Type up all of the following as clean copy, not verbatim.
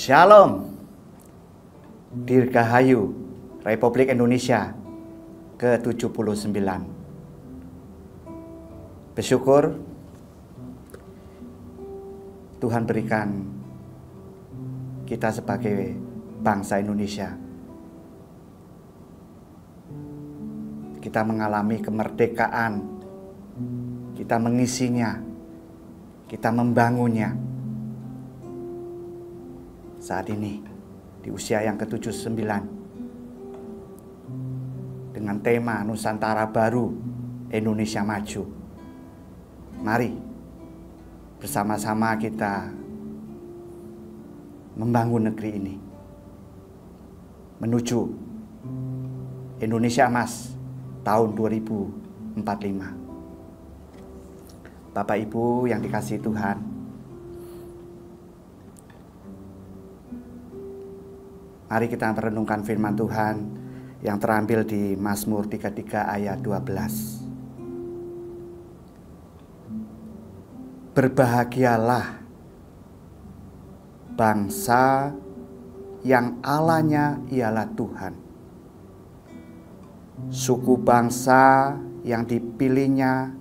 Shalom, Dirgahayu Republik Indonesia ke-79. Bersyukur Tuhan berikan kita sebagai bangsa Indonesia, kita mengalami kemerdekaan, kita mengisinya, kita membangunnya. Saat ini di usia yang ke-79 dengan tema Nusantara Baru, Indonesia Maju. Mari bersama-sama kita membangun negeri ini menuju Indonesia Emas tahun 2045. Bapak Ibu yang dikasihi Tuhan, mari kita merenungkan firman Tuhan yang terambil di Mazmur 33 ayat 12. Berbahagialah bangsa yang Allahnya ialah Tuhan, suku bangsa yang dipilihnya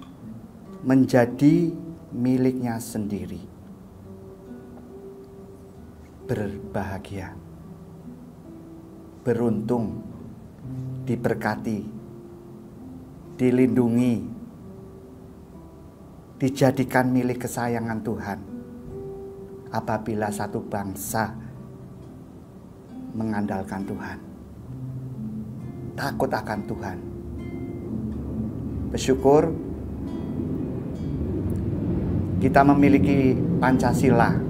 menjadi miliknya sendiri. Berbahagia, beruntung, diberkati, dilindungi, dijadikan milik kesayangan Tuhan apabila satu bangsa mengandalkan Tuhan, takut akan Tuhan. Bersyukur kita memiliki Pancasila.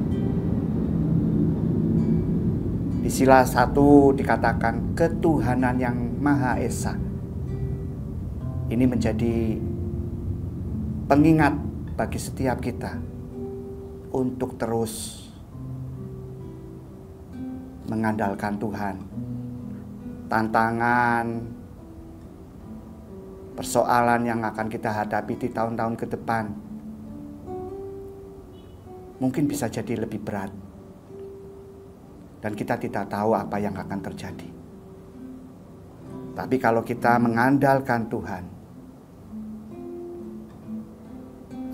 Di sila 1 dikatakan ketuhanan yang Maha Esa. Ini menjadi pengingat bagi setiap kita untuk terus mengandalkan Tuhan. Tantangan, persoalan yang akan kita hadapi di tahun-tahun ke depan mungkin bisa jadi lebih berat. Dan kita tidak tahu apa yang akan terjadi. Tapi kalau kita mengandalkan Tuhan,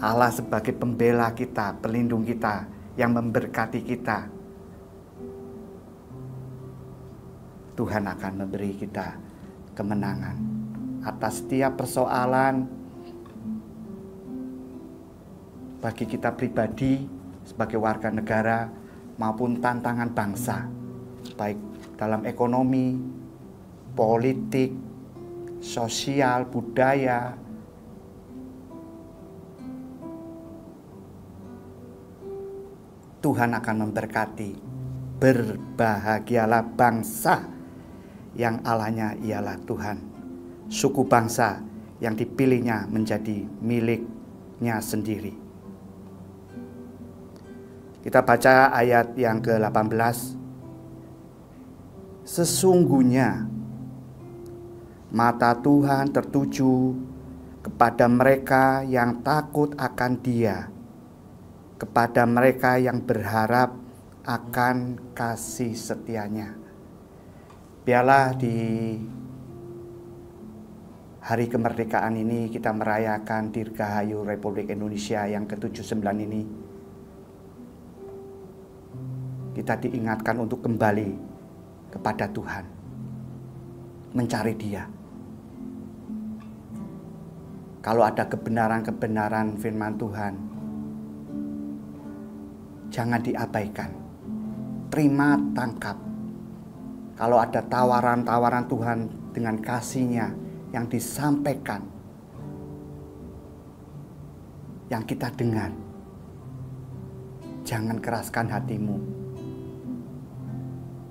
Allah sebagai pembela kita, pelindung kita, yang memberkati kita, Tuhan akan memberi kita kemenangan atas setiap persoalan bagi kita pribadi sebagai warga negara maupun tantangan bangsa, baik dalam ekonomi, politik, sosial, budaya. Tuhan akan memberkati. Berbahagialah bangsa yang Allahnya ialah Tuhan, suku bangsa yang dipilihnya menjadi miliknya sendiri. Kita baca ayat yang ke-18. Sesungguhnya mata Tuhan tertuju kepada mereka yang takut akan Dia, kepada mereka yang berharap akan kasih setianya. Biarlah di hari kemerdekaan ini kita merayakan Dirgahayu Republik Indonesia yang ke-79 ini. Kita diingatkan untuk kembali kepada Tuhan, mencari Dia. Kalau ada kebenaran-kebenaran firman Tuhan, jangan diabaikan. Terima, tangkap. Kalau ada tawaran-tawaran Tuhan dengan kasih-Nya yang disampaikan, yang kita dengar, jangan keraskan hatimu.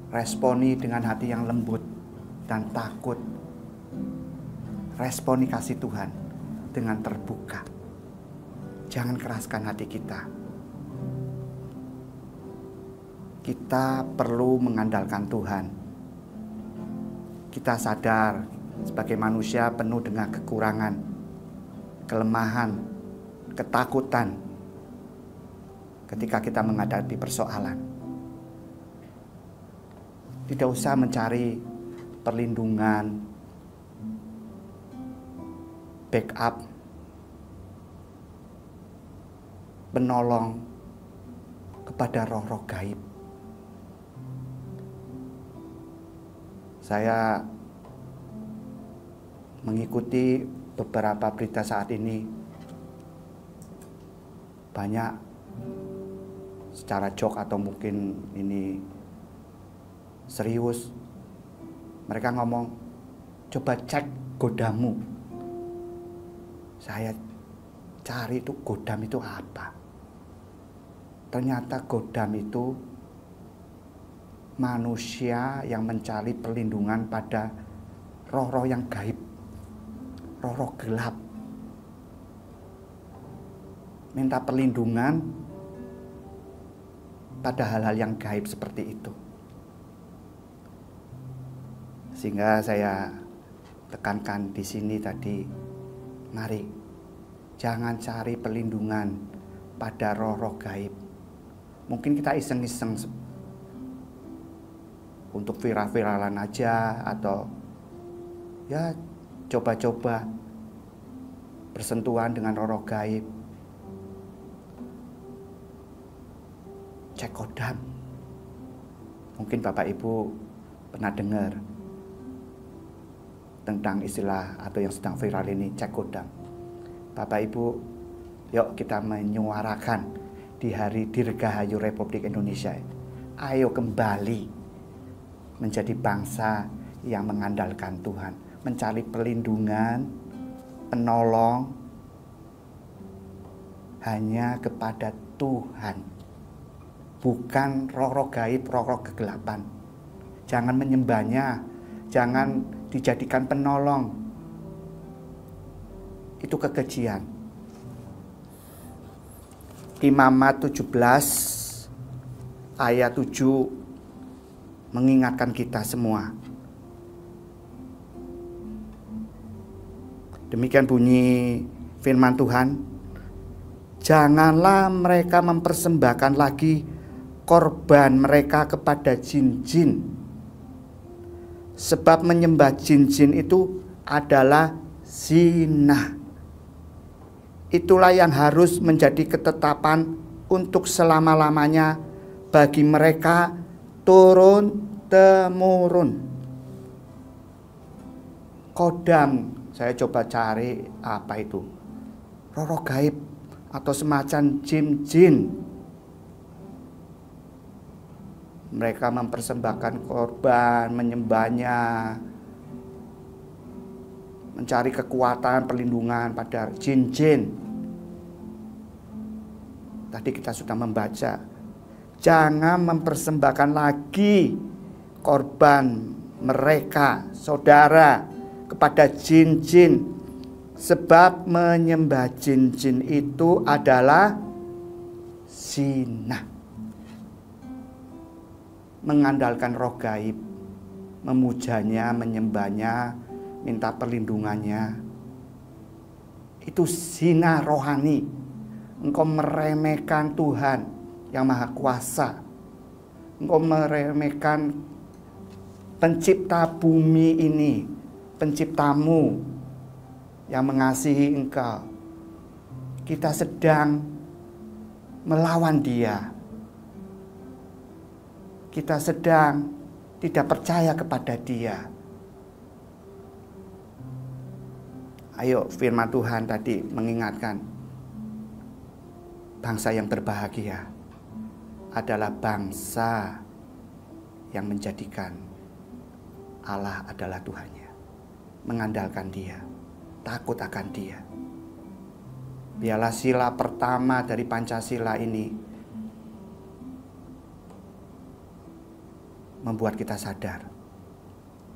Responi dengan hati yang lembut dan takut. Responi kasih Tuhan dengan terbuka. Jangan keraskan hati kita. Kita perlu mengandalkan Tuhan. Kita sadar sebagai manusia penuh dengan kekurangan, kelemahan, ketakutan ketika kita menghadapi persoalan. Tidak usah mencari perlindungan, backup, penolong kepada roh-roh gaib. Saya mengikuti beberapa berita saat ini, banyak secara joke atau mungkin ini serius, mereka ngomong, coba cek godamu. Saya cari itu godam itu apa. Ternyata godam itu manusia yang mencari perlindungan pada roh-roh yang gaib, roh-roh gelap. Minta perlindungan pada hal-hal yang gaib seperti itu. Sehingga saya tekankan di sini tadi, mari jangan cari perlindungan pada roh-roh gaib. Mungkin kita iseng-iseng untuk viral-viralan aja, atau ya coba-coba bersentuhan dengan roh-roh gaib. Cek kodam. Mungkin Bapak Ibu pernah dengar tentang istilah atau yang sedang viral ini, cek kodam. Bapak Ibu, yuk kita menyuarakan di hari Dirgahayu Republik Indonesia. Ayo kembali menjadi bangsa yang mengandalkan Tuhan, mencari perlindungan, penolong hanya kepada Tuhan, bukan roh-roh gaib, roh-roh kegelapan. Jangan menyembahnya, jangan dijadikan penolong. Itu kekejian. Imamat 17 ayat 7 mengingatkan kita semua. Demikian bunyi firman Tuhan. Janganlah mereka mempersembahkan lagi korban mereka kepada jin-jin. Sebab menyembah jin-jin itu adalah zina. Itulah yang harus menjadi ketetapan untuk selama-lamanya bagi mereka turun-temurun. Kodam, saya coba cari apa itu. Roh-roh gaib atau semacam jin-jin. Mereka mempersembahkan korban, menyembahnya, mencari kekuatan, perlindungan pada jin-jin. Tadi kita sudah membaca, jangan mempersembahkan lagi korban mereka, saudara, kepada jin-jin. Sebab menyembah jin-jin itu adalah zina. Mengandalkan roh gaib, memujanya, menyembahnya, minta perlindungannya, itu zina rohani. Engkau meremehkan Tuhan yang Maha Kuasa. Engkau meremehkan pencipta bumi ini, penciptamu yang mengasihi engkau. Kita sedang melawan dia. Kita sedang tidak percaya kepada dia. Ayo, firman Tuhan tadi mengingatkan, bangsa yang berbahagia adalah bangsa yang menjadikan Allah adalah Tuhannya, mengandalkan dia, takut akan dia. Biarlah sila pertama dari Pancasila ini membuat kita sadar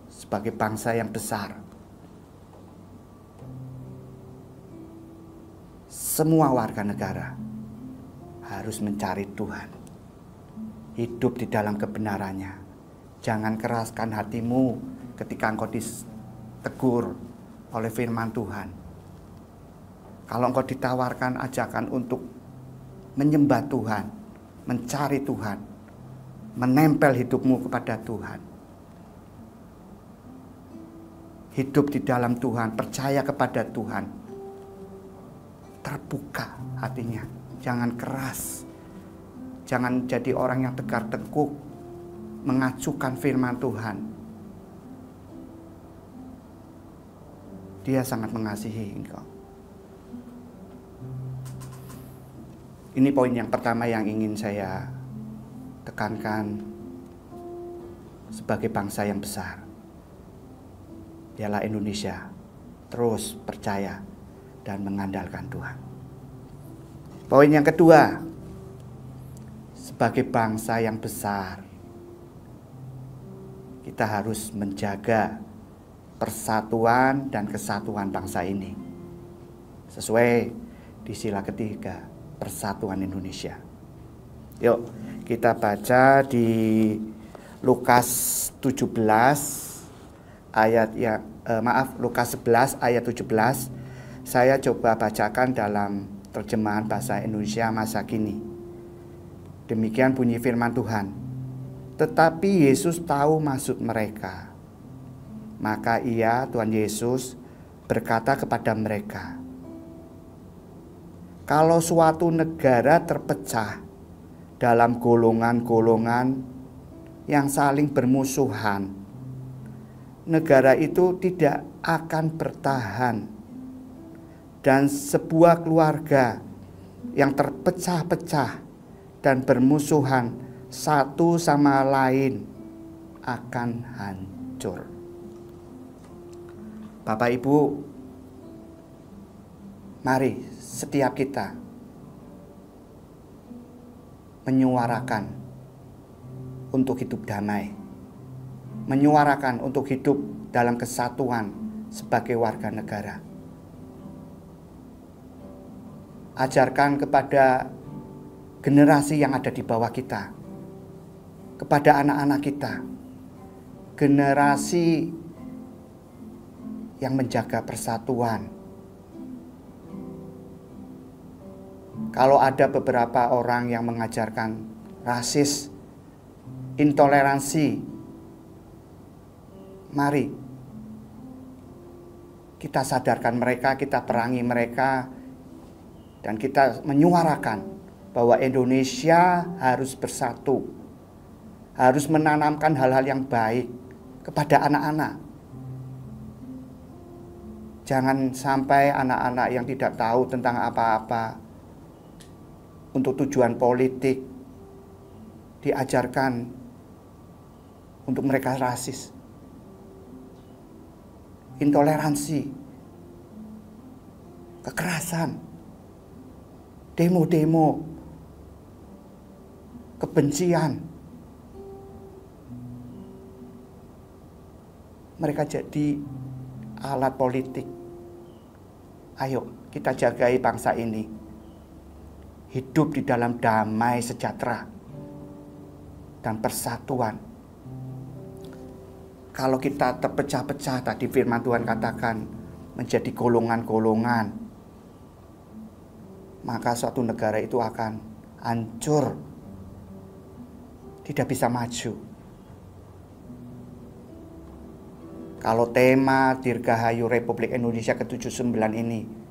sebagai bangsa yang besar. Semua warga negara harus mencari Tuhan, hidup di dalam kebenarannya. Jangan keraskan hatimu ketika engkau ditegur oleh firman Tuhan. Kalau engkau ditawarkan ajakan untuk menyembah Tuhan, mencari Tuhan, menempel hidupmu kepada Tuhan, hidup di dalam Tuhan, percaya kepada Tuhan. Terbuka hatinya, jangan keras. Jangan jadi orang yang tegar tengkuk, mengacukan firman Tuhan. Dia sangat mengasihi engkau. Ini poin yang pertama yang ingin saya tekankan sebagai bangsa yang besar. Ialah Indonesia terus percaya dan mengandalkan Tuhan. Poin yang kedua, sebagai bangsa yang besar, kita harus menjaga persatuan dan kesatuan bangsa ini. Sesuai di sila ketiga, persatuan Indonesia. Yuk, kita baca di Lukas 17 ayat Lukas 11 ayat 17. Saya coba bacakan dalam terjemahan bahasa Indonesia masa kini. Demikian bunyi firman Tuhan. Tetapi Yesus tahu maksud mereka. Maka ia, Tuhan Yesus, berkata kepada mereka, kalau suatu negara terpecah dalam golongan-golongan yang saling bermusuhan, negara itu tidak akan bertahan. Dan sebuah keluarga yang terpecah-pecah dan bermusuhan satu sama lain akan hancur. Bapak Ibu, mari setiap kita menyuarakan untuk hidup damai, menyuarakan untuk hidup dalam kesatuan sebagai warga negara. Ajarkan kepada generasi yang ada di bawah kita, kepada anak-anak kita, generasi yang menjaga persatuan. Kalau ada beberapa orang yang mengajarkan rasis, intoleransi, mari kita sadarkan mereka, kita perangi mereka, dan kita menyuarakan bahwa Indonesia harus bersatu, harus menanamkan hal-hal yang baik kepada anak-anak. Jangan sampai anak-anak yang tidak tahu tentang apa-apa untuk tujuan politik diajarkan untuk mereka rasis, intoleransi, kekerasan, demo-demo, kebencian. Mereka jadi alat politik. Ayo kita jagai bangsa ini. Hidup di dalam damai sejahtera dan persatuan. Kalau kita terpecah-pecah, tadi firman Tuhan katakan, menjadi golongan-golongan, maka suatu negara itu akan hancur, tidak bisa maju. Kalau tema Dirgahayu Republik Indonesia ke-79 ini,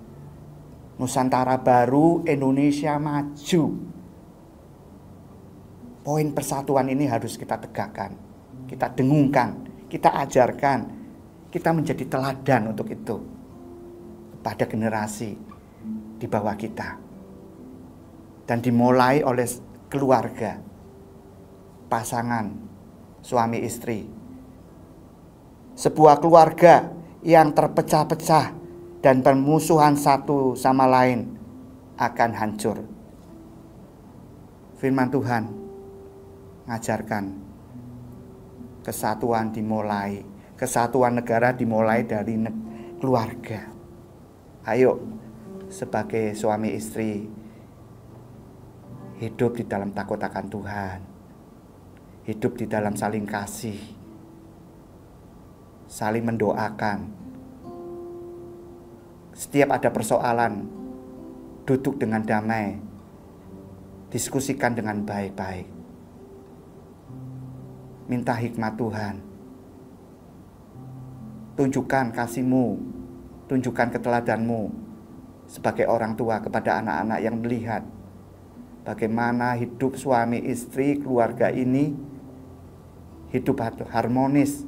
Nusantara baru, Indonesia maju. Poin persatuan ini harus kita tegakkan, kita dengungkan, kita ajarkan, kita menjadi teladan untuk itu pada generasi di bawah kita. Dan dimulai oleh keluarga, pasangan, suami istri. Sebuah keluarga yang terpecah-pecah dan bermusuhan satu sama lain akan hancur. Firman Tuhan mengajarkan kesatuan dimulai, kesatuan negara dimulai dari keluarga. Ayo sebagai suami istri hidup di dalam takut akan Tuhan, hidup di dalam saling kasih, saling mendoakan. Setiap ada persoalan, duduk dengan damai, diskusikan dengan baik-baik. Minta hikmat Tuhan. tunjukkan kasih-Mu, tunjukkan keteladan-Mu sebagai orang tua kepada anak-anak yang melihat bagaimana hidup suami istri keluarga ini hidup harmonis.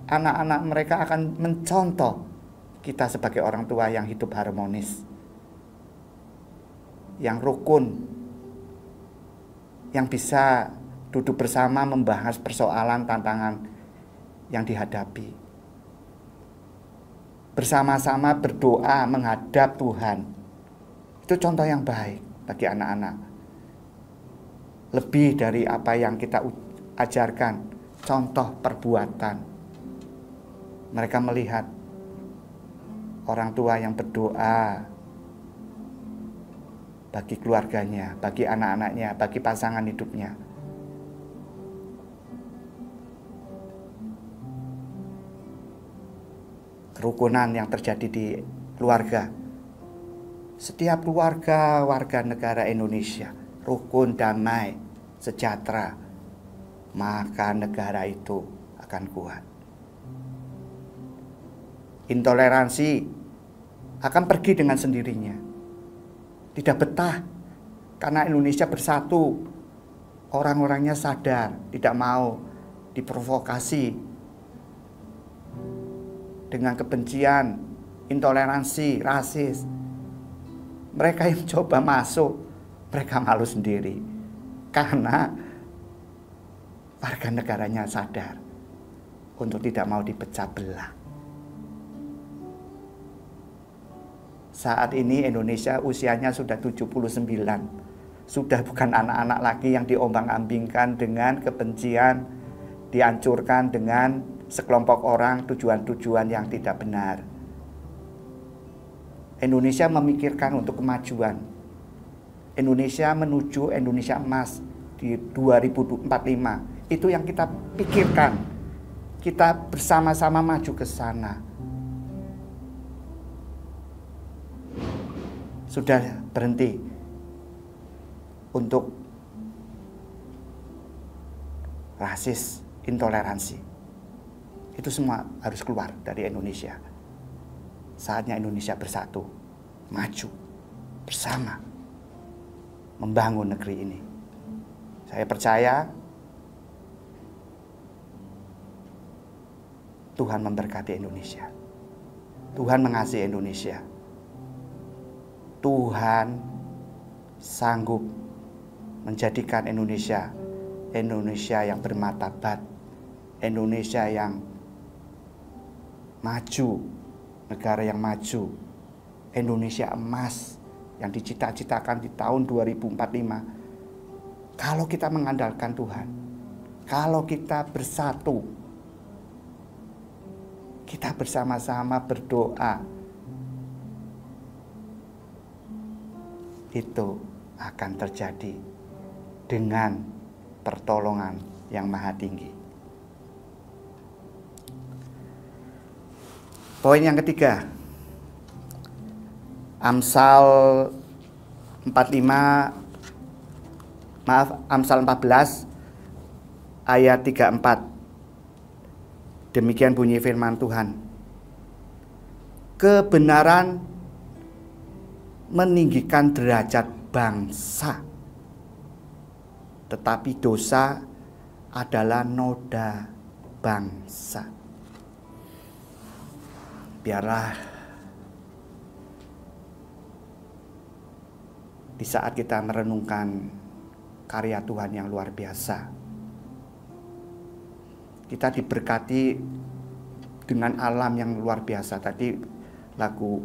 Anak-anak mereka akan mencontoh kita sebagai orang tua yang hidup harmonis, yang rukun, yang bisa duduk bersama membahas persoalan tantangan yang dihadapi, bersama-sama berdoa menghadap Tuhan. Itu contoh yang baik bagi anak-anak. Lebih dari apa yang kita ajarkan, contoh perbuatan. Mereka melihat orang tua yang berdoa bagi keluarganya, bagi anak-anaknya, bagi pasangan hidupnya. Kerukunan yang terjadi di keluarga. Setiap keluarga warga negara Indonesia rukun, damai, sejahtera, maka negara itu akan kuat. Intoleransi akan pergi dengan sendirinya. Tidak betah karena Indonesia bersatu. Orang-orangnya sadar, tidak mau diprovokasi dengan kebencian, intoleransi, rasis. Mereka yang coba masuk, mereka malu sendiri karena warga negaranya sadar untuk tidak mau dipecah belah. Saat ini Indonesia usianya sudah 79. Sudah bukan anak-anak lagi yang diombang-ambingkan dengan kebencian, dihancurkan dengan sekelompok orang tujuan-tujuan yang tidak benar. Indonesia memikirkan untuk kemajuan. Indonesia menuju Indonesia emas di 2045. Itu yang kita pikirkan. Kita bersama-sama maju ke sana. Sudah berhenti untuk rasis, intoleransi. Itu semua harus keluar dari Indonesia. Saatnya Indonesia bersatu, maju bersama, membangun negeri ini. Saya percaya Tuhan memberkati Indonesia. Tuhan mengasihi Indonesia. Tuhan sanggup menjadikan Indonesia yang bermartabat, Indonesia yang maju, negara yang maju, Indonesia emas yang dicita-citakan di tahun 2045. Kalau kita mengandalkan Tuhan, kalau kita bersatu, kita bersama-sama berdoa, itu akan terjadi dengan pertolongan yang maha tinggi. Poin yang ketiga, Amsal 14 ayat 34. Demikian bunyi firman Tuhan. Kebenaran meninggikan derajat bangsa, tetapi dosa adalah noda bangsa. Biarlah di saat kita merenungkan karya Tuhan yang luar biasa, kita diberkati dengan alam yang luar biasa. Tadi lagu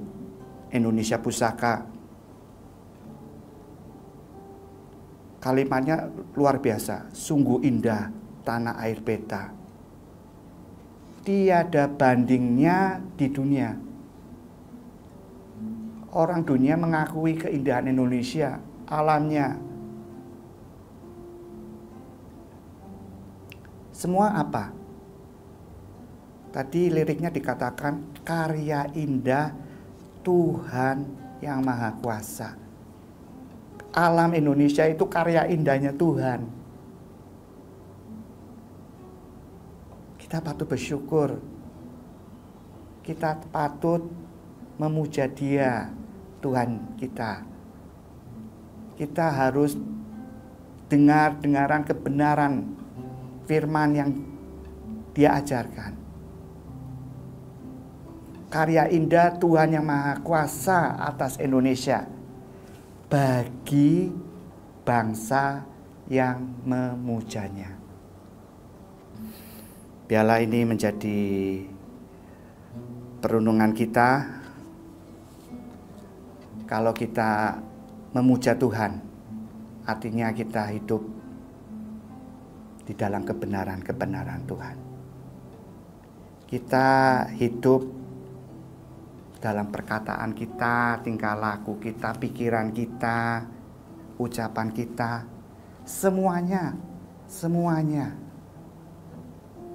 Indonesia Pusaka, kalimatnya luar biasa. Sungguh indah tanah air beta, tiada bandingnya di dunia. Orang dunia mengakui keindahan Indonesia, alamnya. Semua apa? Tadi liriknya dikatakan karya indah Tuhan yang Maha Kuasa. Alam Indonesia itu karya indahnya Tuhan. Kita patut bersyukur kita patut memuja Dia, Tuhan kita. Kita harus dengar-dengaran kebenaran firman yang Dia ajarkan. Karya indah Tuhan yang Maha Kuasa atas Indonesia bagi bangsa yang memujanya. Biarlah ini menjadi perenungan kita. Kalau kita memuja Tuhan, artinya kita hidup di dalam kebenaran-kebenaran Tuhan. Kita hidup dalam perkataan kita, tingkah laku kita, pikiran kita, ucapan kita, semuanya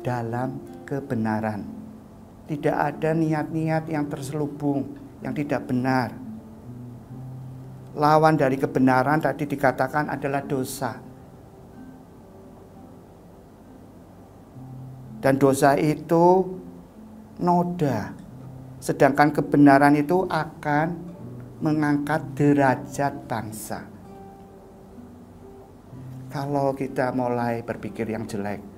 dalam kebenaran. Tidak ada niat-niat yang terselubung, yang tidak benar. Lawan dari kebenaran tadi dikatakan adalah dosa. Dan dosa itu noda. Sedangkan kebenaran itu akan mengangkat derajat bangsa. Kalau kita mulai berpikir yang jelek,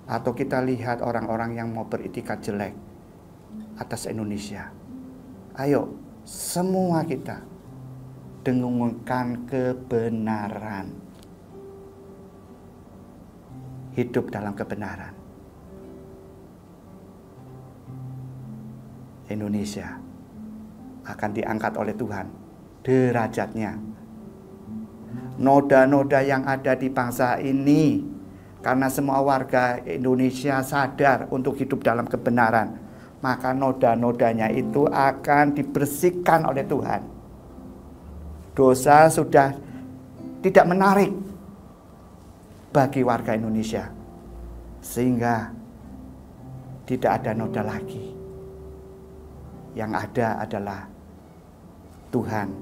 atau kita lihat orang-orang yang mau beritikat jelek atas Indonesia, ayo semua kita dengungkan kebenaran. Hidup dalam kebenaran. Indonesia akan diangkat oleh Tuhan derajatnya. Noda-noda yang ada di bangsa ini, karena semua warga Indonesia sadar untuk hidup dalam kebenaran, maka noda-nodanya itu akan dibersihkan oleh Tuhan. Dosa sudah tidak menarik bagi warga Indonesia, sehingga tidak ada noda lagi. Yang ada adalah Tuhan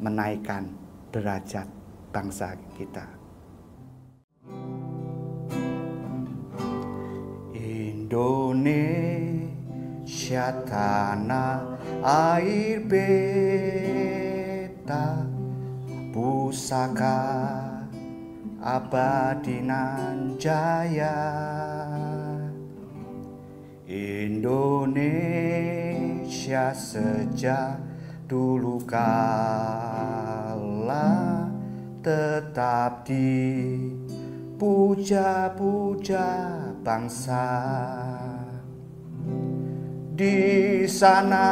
menaikkan derajat bangsa kita. Indonesia tanah air beta, pusaka abadi nan jaya. Indonesia sejak dulu kala tetap dipuja-puja bangsa. Di sana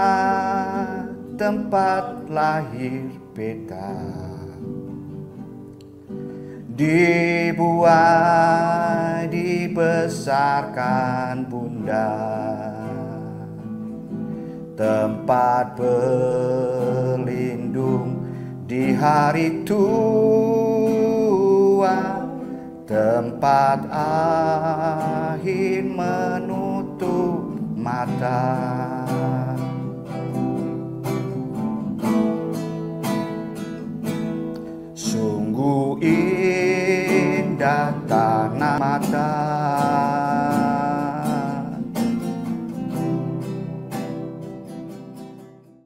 tempat lahir beta, dibuai dibesarkan bunda, tempat berlindung di hari tua, tempat akhir menutup mata.